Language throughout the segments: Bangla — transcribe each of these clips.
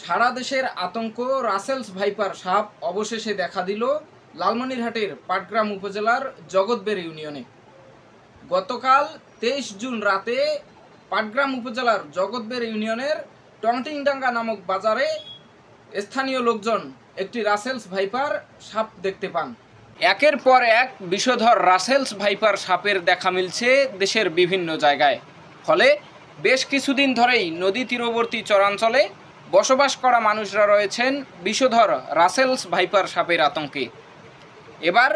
সারা দেশের আতঙ্ক। রাসেলস ভাইপার সাপ অবশেষে দেখা দিল লালমনিরহাটের পাটগ্রাম উপজেলার জগৎবেড় ইউনিয়নে। গতকাল 23 জুন রাতে পাটগ্রাম উপজেলার জগৎবেড় ইউনিয়নের টংটিংডাঙ্গা নামক বাজারে স্থানীয় লোকজন একটি রাসেলস ভাইপার সাপ দেখতে পান। একের পর এক বিষধর রাসেলস ভাইপার সাপের দেখা মিলছে দেশের বিভিন্ন জায়গায়। ফলে বেশ কিছুদিন ধরেই নদী তীরবর্তী চরাঞ্চলে বসবাস করা মানুষরা রয়েছেন বিষধর রাসেলস ভাইপার সাপের আতঙ্কে। এবার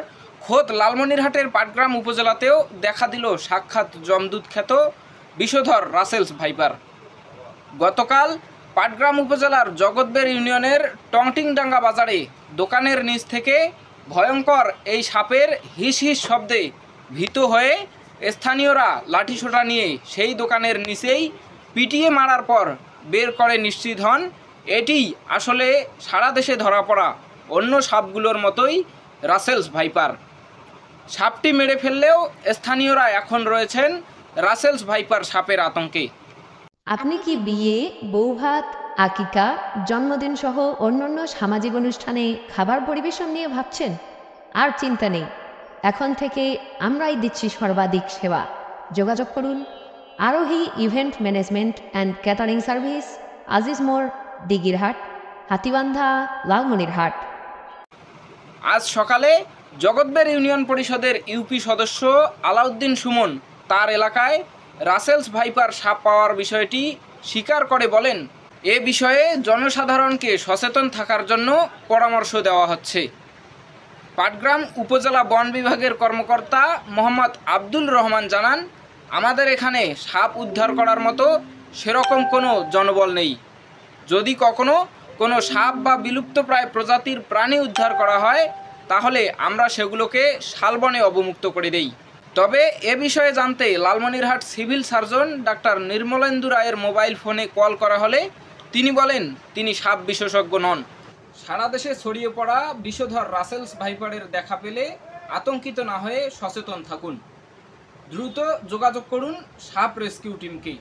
খোদ লালমনিরহাটের পাটগ্রাম উপজেলাতেও দেখা দিল সাক্ষাৎ যমদূত খ্যাত বিষধর রাসেলস ভাইপার। গতকাল পাটগ্রাম উপজেলার জগৎবেড় ইউনিয়নের টংটিংডাঙ্গা বাজারে দোকানের নিচ থেকে ভয়ঙ্কর এই সাপের হিস হিস শব্দে ভীত হয়ে স্থানীয়রা লাঠিসোঁটা নিয়ে সেই দোকানের নিচেই পিটিয়ে মারার পর বের করে নিশ্চিত হন এটি আসলে সারা দেশে ধরা পড়া অন্য সাপগুলোর মতোই রাসেলস ভাইপার। সাপটি মেরে ফেললেও স্থানীয়রা এখন রয়েছেন রাসেলস ভাইপার সাপের আতঙ্কে। আপনি কি বিয়ে, বৌভাত, আকিকা, জন্মদিন সহ অন্যান্য সামাজিক অনুষ্ঠানে খাবার পরিবেশন নিয়ে ভাবছেন? আর চিন্তা নেই, এখন থেকে আমরাই দিচ্ছি সর্বাধিক সেবা। যোগাযোগ করুন আরোহী event management and catering service, Aziz মোড়, দিঘিরহাট, হাতিবান্ধা, লালমনিরহাট। আজ সকালে জগৎবেড় ইউনিয়ন পরিষদের ইউপি সদস্য আলাউদ্দিন সুমন তার এলাকায় রাসেলস ভাইপার সাপ পাওয়ার বিষয়টি স্বীকার করে বলেন, এ বিষয়ে জনসাধারণকে সচেতন থাকার জন্য পরামর্শ দেওয়া হচ্ছে। পাটগ্রাম উপজেলা বন বিভাগের কর্মকর্তা মোহাম্মদ আব্দুল রহমান জানান, আমাদের এখানে সাপ উদ্ধার করার মতো সেরকম কোনো জনবল নেই। যদি কখনো কোনো সাপ বা বিলুপ্তপ্রায় প্রজাতির প্রাণী উদ্ধার করা হয় তাহলে আমরা সেগুলোকে শালবনে অবমুক্ত করে দেই। তবে এ বিষয়ে জানতে Lalmonirhat civil surgeon doctor Nirmalendu রায়ের মোবাইল ফোনে কল করা হলে তিনি বলেন তিনি সাপ বিশেষজ্ঞ নন। সারা দেশে ছড়িয়ে পড়া বিষধর রাসেলস ভাইপারের দেখা পেলে আতঙ্কিত না হয়ে সচেতন থাকুন। দ্রুত যোগাযোগ করুন সাপ রেস্কিউ টিমকে।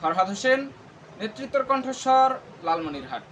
ফরহাদ হোসেন, নেতৃত্বের কণ্ঠস্বর, লালমনিরহাট।